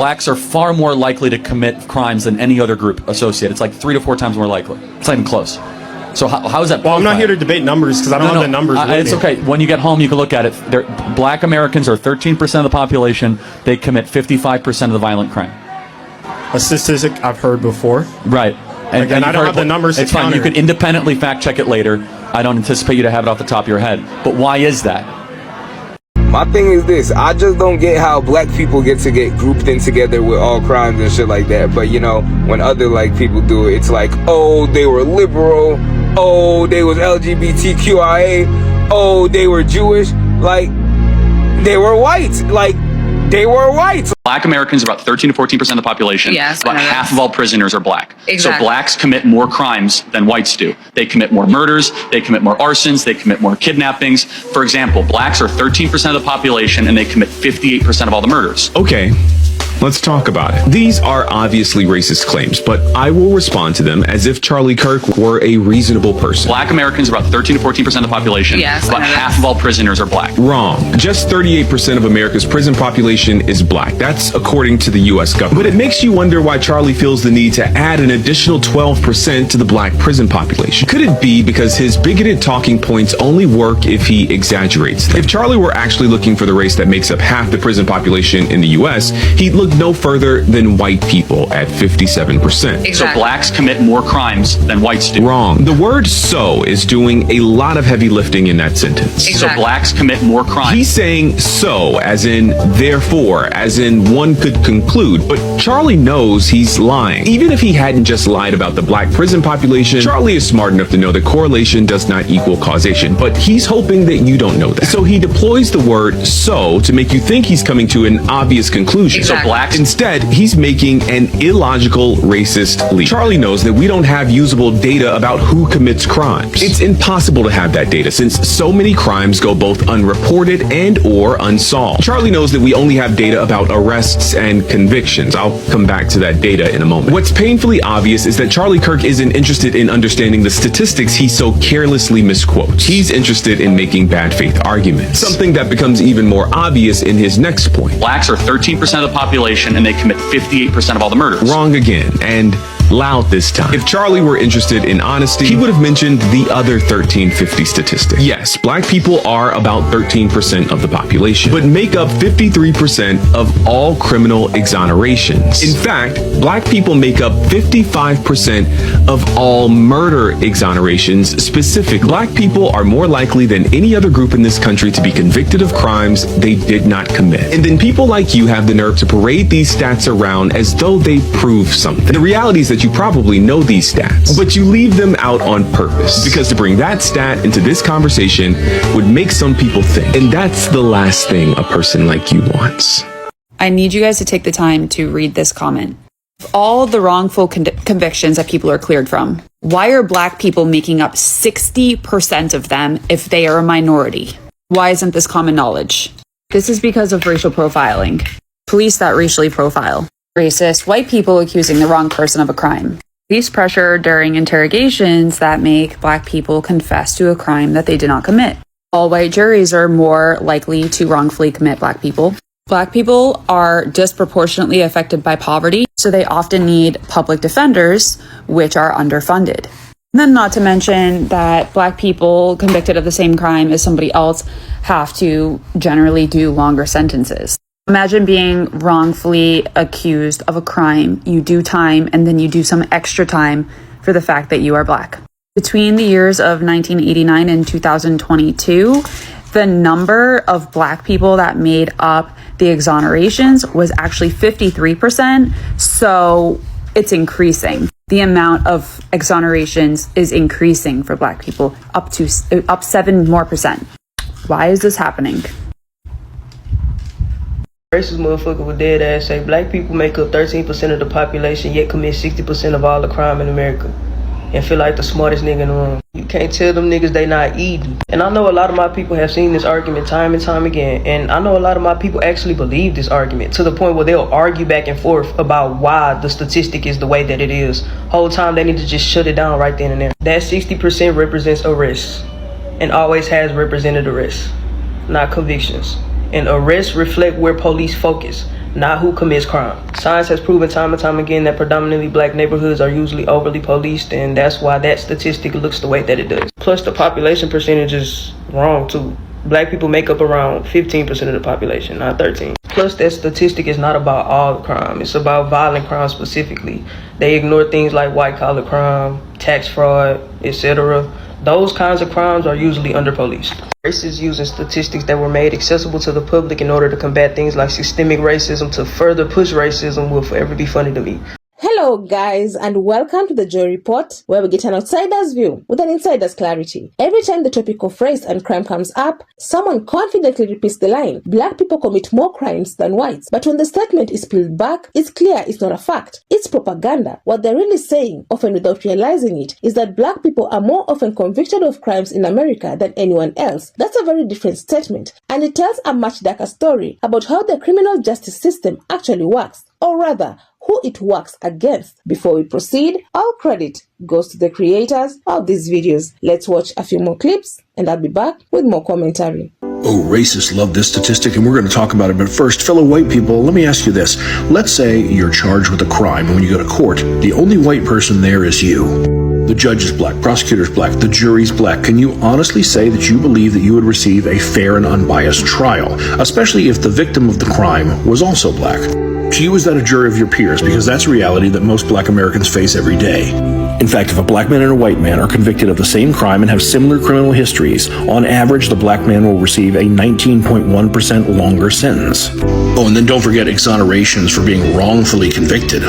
Blacks are far more likely to commit crimes than any other group associated. It's like 3 to 4 times more likely. It's not even close. So how is that? Well, I'm not here to debate numbers because I don't have the numbers. It's okay. When you get home, you can look at it. Black Americans are 13% of the population. They commit 55% of the violent crime. A statistic I've heard before. Right. And I don't have the numbers to It's fine. counter. You can independently fact check it later. I don't anticipate you to have it off the top of your head. But why is that? My thing is this, I just don't get how black people get grouped in together with all crimes and shit like that. But you know, when other like people do it, it's like, oh, they were liberal, oh, they was LGBTQIA, oh, they were Jewish, like, they were white, like, they were white. Black Americans are about 13 to 14% of the population. Yes, about half of all prisoners are black. Exactly. So blacks commit more crimes than whites do. They commit more murders, they commit more arsons, they commit more kidnappings. For example, blacks are 13% of the population and they commit 58% of all the murders. Okay, let's talk about it. These are obviously racist claims, but I will respond to them as if Charlie Kirk were a reasonable person. Black Americans are about 13 to 14% of the population. Yes, about half of all prisoners are black. Wrong. Just 38% of America's prison population is black. That's according to the U.S. government. But it makes you wonder why Charlie feels the need to add an additional 12% to the black prison population. Could it be because his bigoted talking points only work if he exaggerates them? If Charlie were actually looking for the race that makes up half the prison population in the U.S., he'd look no further than white people at 57%. Exactly. So blacks commit more crimes than whites do. Wrong. The word "so" is doing a lot of heavy lifting in that sentence. Exactly. So blacks commit more crimes. He's saying "so" as in therefore, as in one could conclude, but Charlie knows he's lying. Even if he hadn't just lied about the black prison population, Charlie is smart enough to know that correlation does not equal causation, but he's hoping that you don't know that. So he deploys the word "so" to make you think he's coming to an obvious conclusion. Exactly. So blacks Instead, he's making an illogical, racist leap. Charlie knows that we don't have usable data about who commits crimes. It's impossible to have that data since so many crimes go both unreported and or unsolved. Charlie knows that we only have data about arrests and convictions. I'll come back to that data in a moment. What's painfully obvious is that Charlie Kirk isn't interested in understanding the statistics he so carelessly misquotes. He's interested in making bad faith arguments. Something that becomes even more obvious in his next point. blacks are 13% of the population and they commit 58% of all the murders. Wrong again, and loud this time. If Charlie were interested in honesty, he would have mentioned the other 1350 statistic. Yes, black people are about 13% of the population, but make up 53% of all criminal exonerations. In fact, black people make up 55% of all murder exonerations specifically. Black people are more likely than any other group in this country to be convicted of crimes they did not commit. And then people like you have the nerve to parade these stats around as though they prove something. The reality is that you probably know these stats, but you leave them out on purpose because to bring that stat into this conversation would make some people think. And that's the last thing a person like you wants. I need you guys to take the time to read this comment. Of all the wrongful convictions that people are cleared from, why are black people making up 60% of them if they are a minority? Why isn't this common knowledge? This is because of racial profiling. Police that racially profile. Racist white people accusing the wrong person of a crime. Police pressure during interrogations that make black people confess to a crime that they did not commit. All white juries are more likely to wrongfully commit black people. Black people are disproportionately affected by poverty, so they often need public defenders, which are underfunded. And then not to mention that black people convicted of the same crime as somebody else have to generally do longer sentences. Imagine being wrongfully accused of a crime, you do time, and then you do some extra time for the fact that you are black. Between the years of 1989 and 2022, the number of black people that made up the exonerations was actually 53%, so it's increasing. The amount of exonerations is increasing for black people up 7% more. Why is this happening? Racist motherfucker with dead ass say black people make up 13% of the population yet commit 60% of all the crime in America and feel like the smartest nigga in the room. You can't tell them niggas they not eating. And I know a lot of my people have seen this argument time and time again, and I know a lot of my people actually believe this argument to the point where they'll argue back and forth about why the statistic is the way that it is. Whole time they need to just shut it down right then and there. That 60% represents arrests and always has represented arrests, not convictions. and arrests reflect where police focus, not who commits crime. Science has proven time and time again that predominantly black neighborhoods are usually overly policed, and that's why that statistic looks the way that it does. Plus, the population percentage is wrong too. Black people make up around 15% of the population, not 13%. Plus, that statistic is not about all crime. It's about violent crime specifically. They ignore things like white-collar crime, tax fraud, etc. Those kinds of crimes are usually under-policed. Racists using statistics that were made accessible to the public in order to combat things like systemic racism to further push racism will forever be funny to me. Hello guys, and welcome to the Joy Report, where we get an outsider's view with an insider's clarity. Every time the topic of race and crime comes up, someone confidently repeats the line, black people commit more crimes than whites. But when the statement is peeled back, it's clear it's not a fact. It's propaganda. What they're really saying, often without realizing it, is that black people are more often convicted of crimes in America than anyone else. That's a very different statement, and it tells a much darker story about how the criminal justice system actually works, or rather, who it works against. Before we proceed, all credit goes to the creators of these videos. Let's watch a few more clips and I'll be back with more commentary. Oh, racists love this statistic and we're going to talk about it. But first, fellow white people, let me ask you this. Let's say you're charged with a crime and when you go to court, the only white person there is you. The judge is black, prosecutor's black, the jury's black. Can you honestly say that you believe that you would receive a fair and unbiased trial, especially if the victim of the crime was also black? To you, is that a jury of your peers? Because that's a reality that most black Americans face every day. In fact, if a black man and a white man are convicted of the same crime and have similar criminal histories, on average, the black man will receive a 19.1% longer sentence. Oh, and then don't forget exonerations for being wrongfully convicted.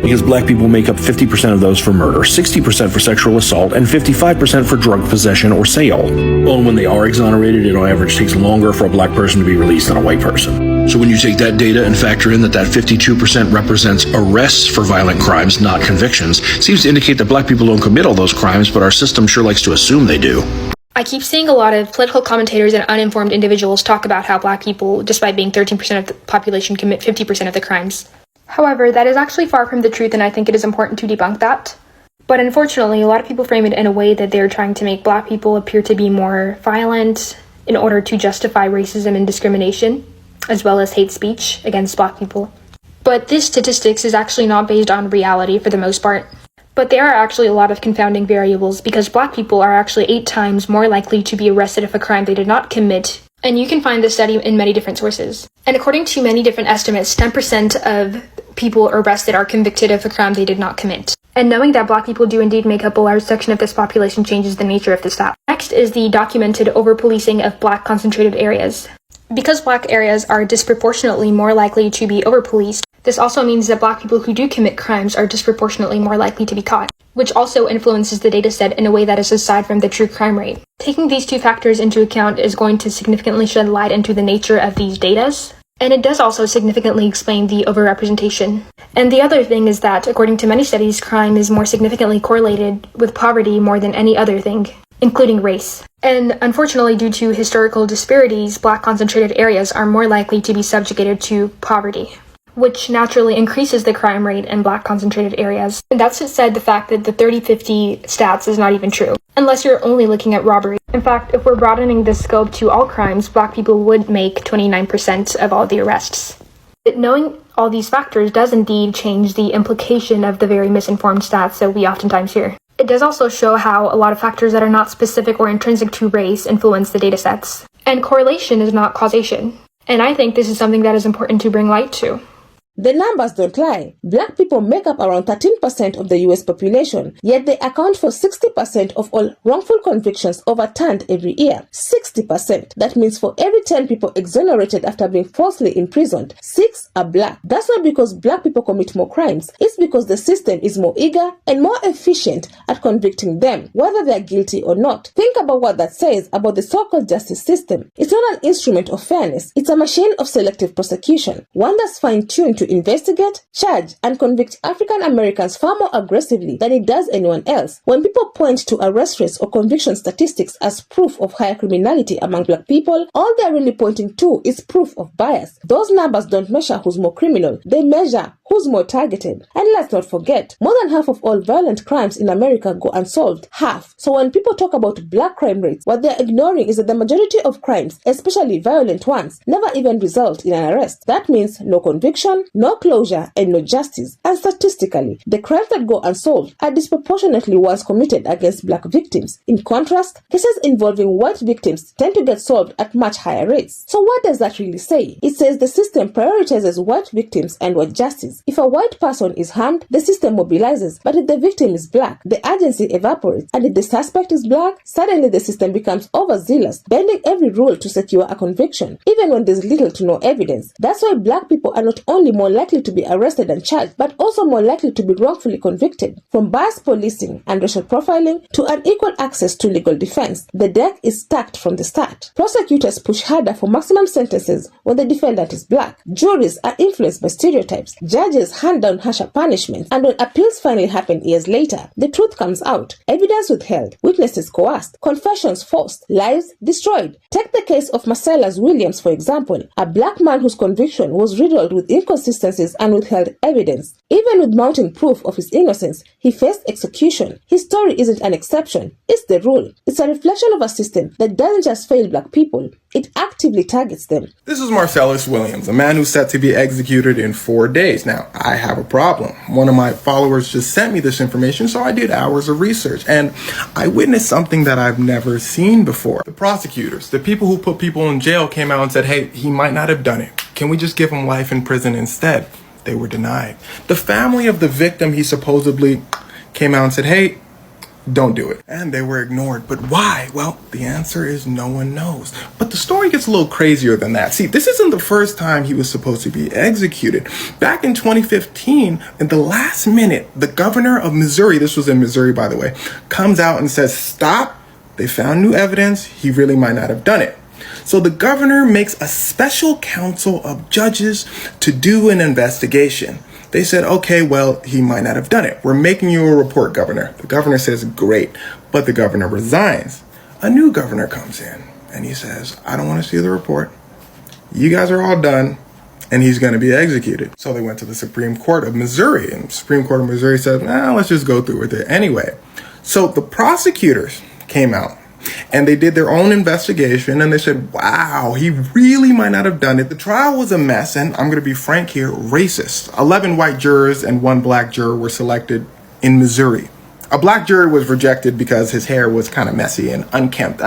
Because black people make up 50% of those for murder, 60% for sexual assault, and 55% for drug possession or sale. Well, and when they are exonerated, it on average takes longer for a black person to be released than a white person. So when you take that data and factor in that 52% represents arrests for violent crimes, not convictions, it seems to indicate that black people don't commit all those crimes, but our system sure likes to assume they do. I keep seeing a lot of political commentators and uninformed individuals talk about how black people, despite being 13% of the population, commit 50% of the crimes. However, that is actually far from the truth, and I think it is important to debunk that. But unfortunately, a lot of people frame it in a way that they're trying to make black people appear to be more violent in order to justify racism and discrimination, as well as hate speech against black people. But this statistics is actually not based on reality for the most part. But there are actually a lot of confounding variables because black people are actually 8 times more likely to be arrested if a crime they did not commit. And you can find this study in many different sources. And according to many different estimates, 10% of people arrested are convicted of a crime they did not commit. And knowing that black people do indeed make up a large section of this population changes the nature of the stat. Next is the documented over-policing of black concentrated areas. Because black areas are disproportionately more likely to be over-policed, this also means that black people who do commit crimes are disproportionately more likely to be caught, which also influences the data set in a way that is aside from the true crime rate. Taking these two factors into account is going to significantly shed light into the nature of these data, and it does also significantly explain the overrepresentation. And the other thing is that, according to many studies, crime is more significantly correlated with poverty more than any other thing, including race. And unfortunately, due to historical disparities, black concentrated areas are more likely to be subjugated to poverty, which naturally increases the crime rate in black concentrated areas. And that's aside the fact that the 30-50 stats is not even true, unless you're only looking at robbery. In fact, if we're broadening the scope to all crimes, black people would make 29% of all the arrests. But knowing all these factors does indeed change the implication of the very misinformed stats that we oftentimes hear. It does also show how a lot of factors that are not specific or intrinsic to race influence the datasets. And correlation is not causation. And I think this is something that is important to bring light to. The numbers don't lie. Black people make up around 13% of the US population, yet they account for 60% of all wrongful convictions overturned every year. 60%. That means for every 10 people exonerated after being falsely imprisoned, 6 are black. That's not because black people commit more crimes. It's because the system is more eager and more efficient at convicting them, whether they're guilty or not. Think about what that says about the so-called justice system. It's not an instrument of fairness. It's a machine of selective prosecution, one that's fine-tuned to to investigate, charge, and convict African Americans far more aggressively than it does anyone else. When people point to arrest rates or conviction statistics as proof of higher criminality among black people, all they're really pointing to is proof of bias. Those numbers don't measure who's more criminal, they measure who's more targeted. And let's not forget, more than half of all violent crimes in America go unsolved. Half. So when people talk about black crime rates, what they're ignoring is that the majority of crimes, especially violent ones, never even result in an arrest. That means no conviction, no closure, and no justice. And statistically, the crimes that go unsolved are disproportionately ones committed against black victims. In contrast, cases involving white victims tend to get solved at much higher rates. So what does that really say? It says the system prioritizes white victims and white justice. If a white person is harmed, the system mobilizes. But if the victim is black, the agency evaporates. And if the suspect is black, suddenly the system becomes overzealous, bending every rule to secure a conviction, even when there's little to no evidence. That's why black people are not only more likely to be arrested and charged, but also more likely to be wrongfully convicted. From biased policing and racial profiling to unequal access to legal defense, the deck is stacked from the start. Prosecutors push harder for maximum sentences when the defendant is black. Juries are influenced by stereotypes. Judges hand down harsher punishments, and when appeals finally happen years later, the truth comes out. Evidence withheld, witnesses coerced, confessions forced, lives destroyed. Take the case of Marcellus Williams, for example, a black man whose conviction was riddled with inconsistencies and withheld evidence. Even with mounting proof of his innocence, he faced execution. His story isn't an exception, it's the rule. It's a reflection of a system that doesn't just fail black people, it actively targets them. This is Marcellus Williams, a man who's set to be executed in 4 days. Now, I have a problem. One of my followers just sent me this information, so I did hours of research, and I witnessed something that I've never seen before. The prosecutors, the people who put people in jail, came out and said, hey, he might not have done it. Can we just give him life in prison instead? They were denied. The family of the victim, he supposedly came out and said, hey, don't do it. And they were ignored. But why? Well, the answer is no one knows. But the story gets a little crazier than that. See, this isn't the first time he was supposed to be executed. Back in 2015, in the last minute, the governor of Missouri, this was in Missouri, by the way, comes out and says, stop. They found new evidence. He really might not have done it. So the governor makes a special council of judges to do an investigation. They said, okay, well, he might not have done it. We're making you a report, governor. The governor says, great. But the governor resigns. A new governor comes in and he says, I don't want to see the report. You guys are all done. And he's going to be executed. So they went to the Supreme Court of Missouri. And the Supreme Court of Missouri said, let's just go through with it anyway. So the prosecutors came out and they did their own investigation and they said, wow, he really might not have done it. The trial was a mess, and I'm going to be frank here, racist. 11 white jurors and 1 black juror were selected in Missouri. A black juror was rejected because his hair was kind of messy and unkempt.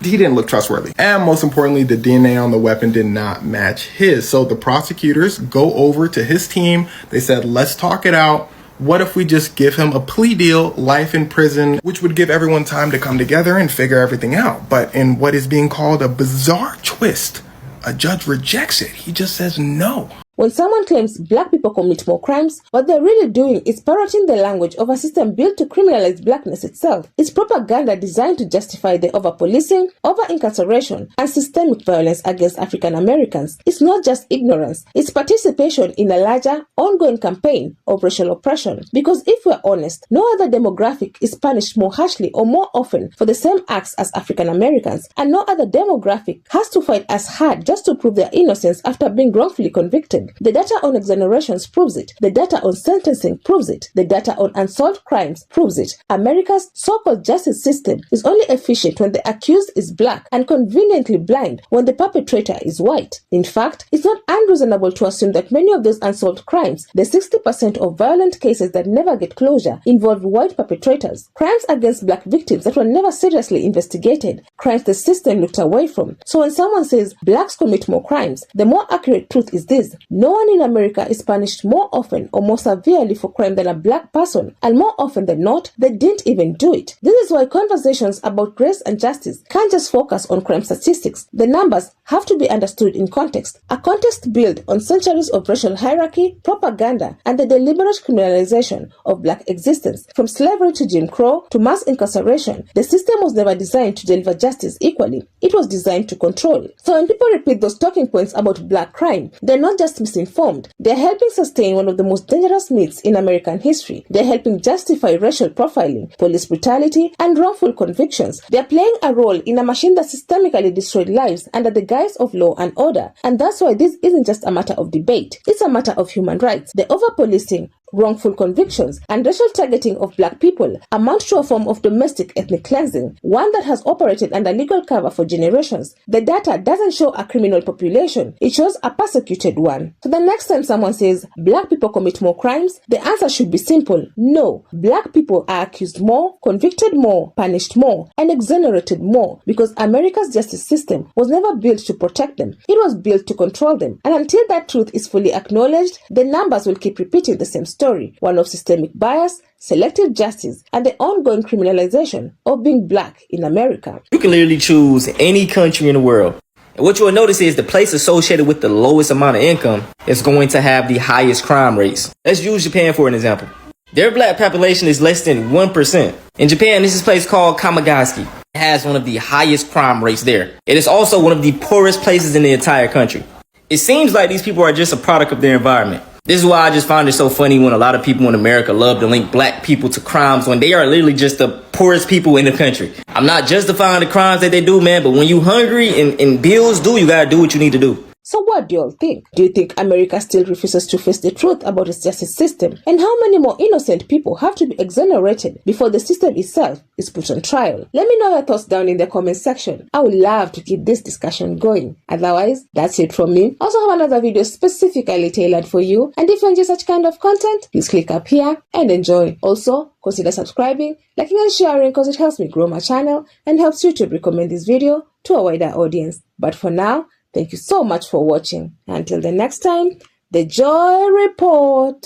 He didn't look trustworthy. And most importantly, the DNA on the weapon did not match his. So the prosecutors go over to his team. They said, let's talk it out. What if we just give him a plea deal, life in prison, which would give everyone time to come together and figure everything out. But in what is being called a bizarre twist, a judge rejects it. He just says no. When someone claims black people commit more crimes, what they're really doing is parroting the language of a system built to criminalize blackness itself. It's propaganda designed to justify the over-policing, over-incarceration, and systemic violence against African Americans. It's not just ignorance, it's participation in a larger, ongoing campaign of racial oppression. Because if we're honest, no other demographic is punished more harshly or more often for the same acts as African Americans, and no other demographic has to fight as hard just to prove their innocence after being wrongfully convicted. The data on exonerations proves it. The data on sentencing proves it. The data on unsolved crimes proves it. America's so-called justice system is only efficient when the accused is black and conveniently blind when the perpetrator is white. In fact, it's not unreasonable to assume that many of those unsolved crimes, the 60% of violent cases that never get closure, involve white perpetrators. Crimes against black victims that were never seriously investigated. Crimes the system looked away from. So when someone says blacks commit more crimes, the more accurate truth is this. No one in America is punished more often or more severely for crime than a black person, and more often than not, they didn't even do it. This is why conversations about race and justice can't just focus on crime statistics. The numbers have to be understood in context. A context built on centuries of racial hierarchy, propaganda, and the deliberate criminalization of black existence. From slavery to Jim Crow to mass incarceration, the system was never designed to deliver justice equally. It was designed to control. So when people repeat those talking points about black crime, they're not just misinformed. They're helping sustain one of the most dangerous myths in American history. They're helping justify racial profiling, police brutality, and wrongful convictions. They're playing a role in a machine that systemically destroyed lives under the guise of law and order. And that's why this isn't just a matter of debate. It's a matter of human rights. The over-policing, wrongful convictions, and racial targeting of black people amount to a form of domestic ethnic cleansing, one that has operated under legal cover for generations. The data doesn't show a criminal population, it shows a persecuted one. So the next time someone says black people commit more crimes, the answer should be simple: no. Black people are accused more, convicted more, punished more, and exonerated more, because America's justice system was never built to protect them, it was built to control them. And until that truth is fully acknowledged, the numbers will keep repeating the same story, one of systemic bias, selective justice, and the ongoing criminalization of being black in America. You can literally choose any country in the world. And what you will notice is the place associated with the lowest amount of income is going to have the highest crime rates. Let's use Japan for an example. Their black population is less than 1%. In Japan, this is a place called Kamagaski. It has one of the highest crime rates there. It is also one of the poorest places in the entire country. It seems like these people are just a product of their environment. This is why I just find it so funny when a lot of people in America love to link black people to crimes when they are literally just the poorest people in the country. I'm not justifying the crimes that they do, man, but when you hungry and bills due, you gotta do what you need to do. So what do you all think? Do you think America still refuses to face the truth about its justice system? And how many more innocent people have to be exonerated before the system itself is put on trial? Let me know your thoughts down in the comment section. I would love to keep this discussion going. Otherwise, that's it from me. I also have another video specifically tailored for you. And if you enjoy such kind of content, please click up here and enjoy. Also, consider subscribing, liking and sharing, because it helps me grow my channel and helps YouTube recommend this video to a wider audience. But for now, thank you so much for watching. Until the next time, the Joy Report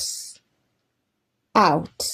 out.